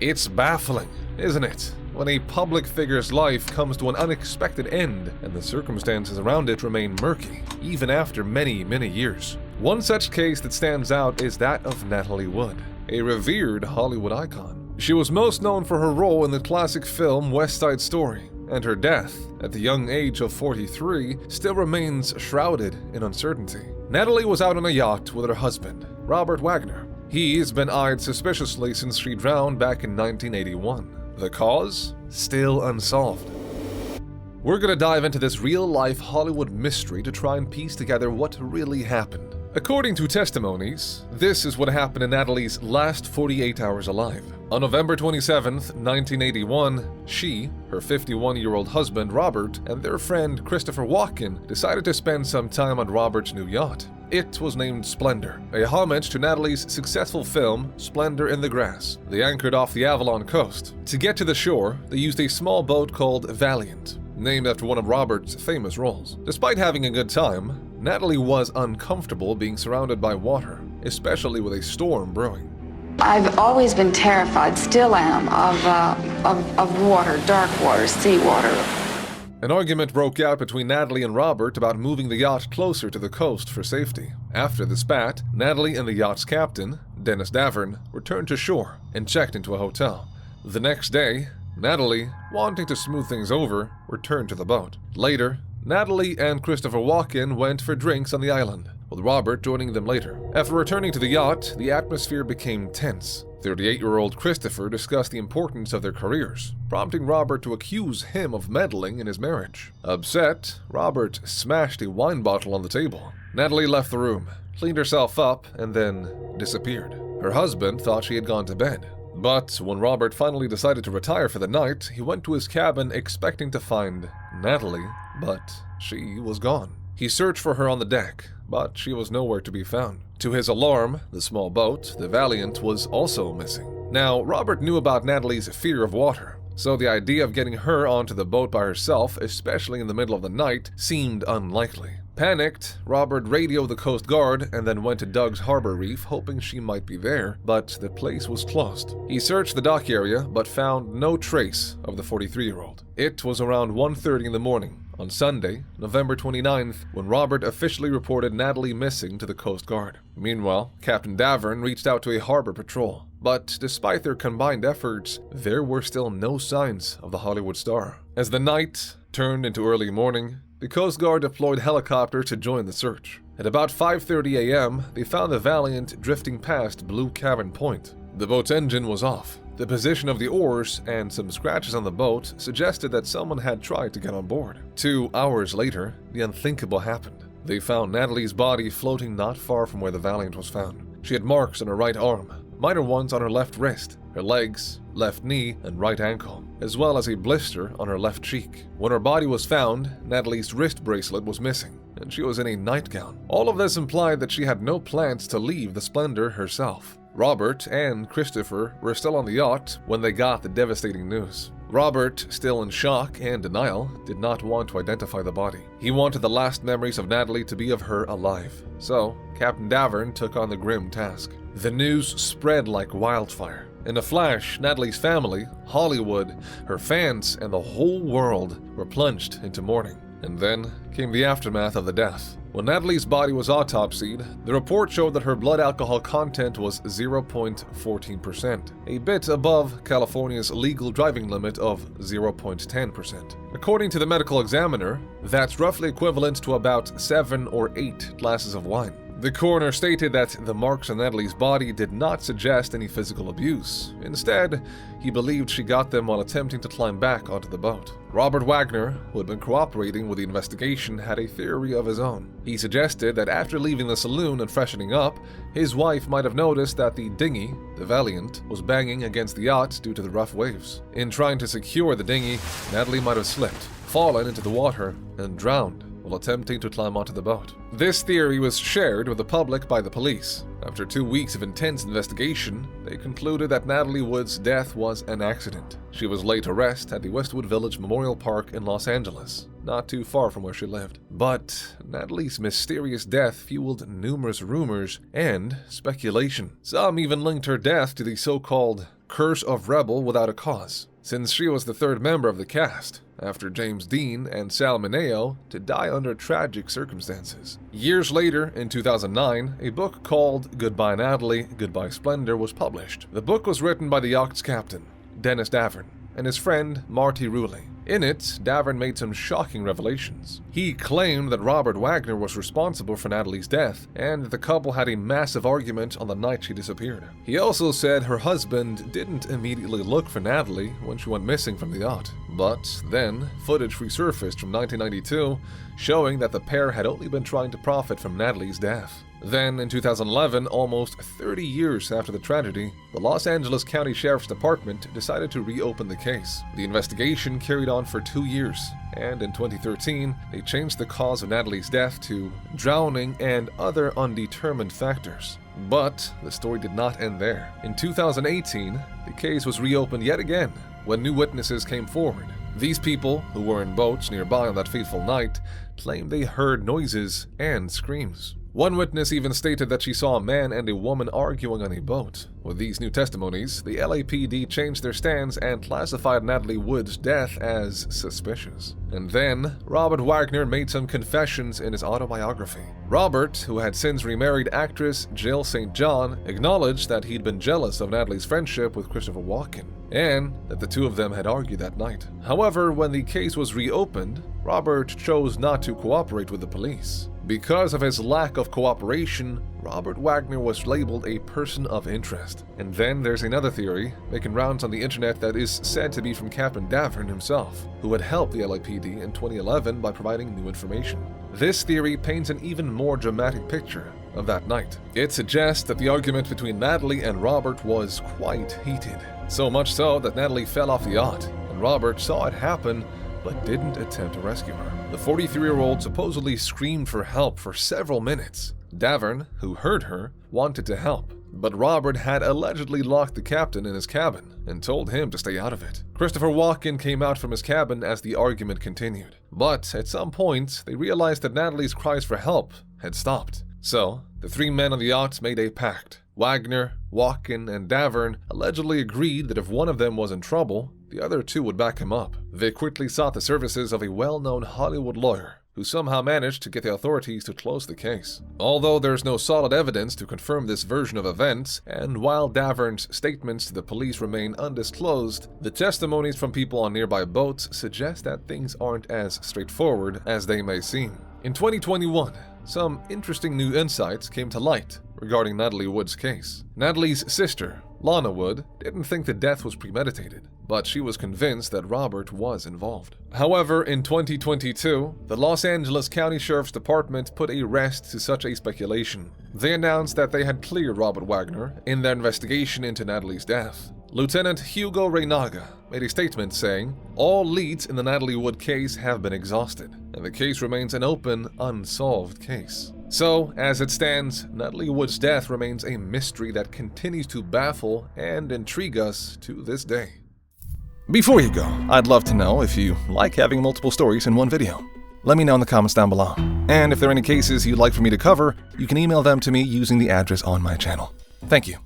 It's baffling, isn't it, when a public figure's life comes to an unexpected end and the circumstances around it remain murky, even after many, many years. One such case that stands out is that of Natalie Wood, a revered Hollywood icon. She was most known for her role in the classic film West Side Story, and her death, at the young age of 43, still remains shrouded in uncertainty. Natalie was out on a yacht with her husband, Robert Wagner. He's been eyed suspiciously since she drowned back in 1981. The cause? Still unsolved. We're gonna dive into this real-life Hollywood mystery to try and piece together what really happened. According to testimonies, this is what happened in Natalie's last 48 hours alive. On November 27th, 1981, she, her 51-year-old husband Robert, and their friend Christopher Walken decided to spend some time on Robert's new yacht. It was named Splendor, a homage to Natalie's successful film Splendor in the Grass. They anchored off the Avalon coast. To get to the shore, they used a small boat called Valiant, named after one of Robert's famous roles. Despite having a good time, Natalie was uncomfortable being surrounded by water, especially with a storm brewing. I've always been terrified, still am, of water, dark water, sea water. An argument broke out between Natalie and Robert about moving the yacht closer to the coast for safety. After the spat, Natalie and the yacht's captain, Dennis Davern, returned to shore and checked into a hotel. The next day, Natalie, wanting to smooth things over, returned to the boat. Later, Natalie and Christopher Walken went for drinks on the island, with Robert joining them later. After returning to the yacht, the atmosphere became tense. 38-year-old Christopher discussed the importance of their careers, prompting Robert to accuse him of meddling in his marriage. Upset, Robert smashed a wine bottle on the table. Natalie left the room, cleaned herself up, and then disappeared. Her husband thought she had gone to bed. But when Robert finally decided to retire for the night, he went to his cabin expecting to find Natalie, but she was gone. He searched for her on the deck, but she was nowhere to be found. To his alarm, the small boat, the Valiant, was also missing. Now, Robert knew about Natalie's fear of water, so the idea of getting her onto the boat by herself, especially in the middle of the night, seemed unlikely. Panicked, Robert radioed the Coast Guard and then went to Doug's Harbor Reef hoping she might be there, but the place was closed. He searched the dock area but found no trace of the 43-year-old. It was around 1:30 in the morning on Sunday, November 29th, when Robert officially reported Natalie missing to the Coast Guard. Meanwhile, Captain Davern reached out to a harbor patrol, but despite their combined efforts, there were still no signs of the Hollywood star. As the night turned into early morning, the Coast Guard deployed helicopters to join the search. At about 5:30 a.m., they found the Valiant drifting past Blue Cavern Point. The boat's engine was off. The position of the oars and some scratches on the boat suggested that someone had tried to get on board. 2 hours later, the unthinkable happened. They found Natalie's body floating not far from where the Valiant was found. She had marks on her right arm, minor ones on her left wrist, her legs, left knee, and right ankle, as well as a blister on her left cheek. When her body was found, Natalie's wrist bracelet was missing, and she was in a nightgown. All of this implied that she had no plans to leave the Splendor herself. Robert and Christopher were still on the yacht when they got the devastating news. Robert, still in shock and denial, did not want to identify the body. He wanted the last memories of Natalie to be of her alive. So, Captain Davern took on the grim task. The news spread like wildfire. In a flash, Natalie's family, Hollywood, her fans, and the whole world were plunged into mourning. And then came the aftermath of the death. When Natalie's body was autopsied, the report showed that her blood alcohol content was 0.14%, a bit above California's legal driving limit of 0.10%. According to the medical examiner, that's roughly equivalent to about 7 or 8 glasses of wine. The coroner stated that the marks on Natalie's body did not suggest any physical abuse. Instead, he believed she got them while attempting to climb back onto the boat. Robert Wagner, who had been cooperating with the investigation, had a theory of his own. He suggested that after leaving the saloon and freshening up, his wife might have noticed that the dinghy, the Valiant, was banging against the yacht due to the rough waves. In trying to secure the dinghy, Natalie might have slipped, fallen into the water, and drowned while attempting to climb onto the boat. This theory was shared with the public by the police. After 2 weeks of intense investigation, they concluded that Natalie Wood's death was an accident. She was laid to rest at the Westwood Village Memorial Park in Los Angeles, not too far from where she lived. But Natalie's mysterious death fueled numerous rumors and speculation. Some even linked her death to the so-called curse of rebel without a cause, since she was the third member of the cast, after James Dean and Sal Mineo, to die under tragic circumstances. Years later, in 2009, a book called Goodbye Natalie, Goodbye Splendor was published. The book was written by the yacht's captain, Dennis Davern, and his friend Marty Ruley. In it, Davern made some shocking revelations. He claimed that Robert Wagner was responsible for Natalie's death, and that the couple had a massive argument on the night she disappeared. He also said her husband didn't immediately look for Natalie when she went missing from the yacht. But then, footage resurfaced from 1992 showing that the pair had only been trying to profit from Natalie's death. Then, in 2011, almost 30 years after the tragedy, the Los Angeles County Sheriff's Department decided to reopen the case. The investigation carried on for 2 years, and in 2013, they changed the cause of Natalie's death to drowning and other undetermined factors. But the story did not end there. In 2018, the case was reopened yet again when new witnesses came forward. These people, who were in boats nearby on that fateful night, claimed they heard noises and screams. One witness even stated that she saw a man and a woman arguing on a boat. With these new testimonies, the LAPD changed their stance and classified Natalie Wood's death as suspicious. And then, Robert Wagner made some confessions in his autobiography. Robert, who had since remarried actress Jill St. John, acknowledged that he'd been jealous of Natalie's friendship with Christopher Walken, and that the two of them had argued that night. However, when the case was reopened, Robert chose not to cooperate with the police. Because of his lack of cooperation, Robert Wagner was labeled a person of interest. And then there's another theory making rounds on the internet that is said to be from Captain Davern himself, who had helped the LAPD in 2011 by providing new information. This theory paints an even more dramatic picture of that night. It suggests that the argument between Natalie and Robert was quite heated. So much so that Natalie fell off the yacht, and Robert saw it happen but didn't attempt to rescue her. The 43-year-old supposedly screamed for help for several minutes. Davern, who heard her, wanted to help, but Robert had allegedly locked the captain in his cabin and told him to stay out of it. Christopher Walken came out from his cabin as the argument continued, but at some point they realized that Natalie's cries for help had stopped. So, the three men on the yacht made a pact. Wagner, Walken, and Davern allegedly agreed that if one of them was in trouble, the other two would back him up. They quickly sought the services of a well-known Hollywood lawyer, who somehow managed to get the authorities to close the case. Although there's no solid evidence to confirm this version of events, and while Davern's statements to the police remain undisclosed, the testimonies from people on nearby boats suggest that things aren't as straightforward as they may seem. In 2021, some interesting new insights came to light regarding Natalie Wood's case. Natalie's sister, Lana Wood, didn't think the death was premeditated, but she was convinced that Robert was involved. However, in 2022, the Los Angeles County Sheriff's Department put a rest to such a speculation. They announced that they had cleared Robert Wagner in their investigation into Natalie's death. Lieutenant Hugo Reynaga made a statement saying, "All leads in the Natalie Wood case have been exhausted, and the case remains an open, unsolved case." So, as it stands, Natalie Wood's death remains a mystery that continues to baffle and intrigue us to this day. Before you go, I'd love to know if you like having multiple stories in one video. Let me know in the comments down below. And if there are any cases you'd like for me to cover, you can email them to me using the address on my channel. Thank you.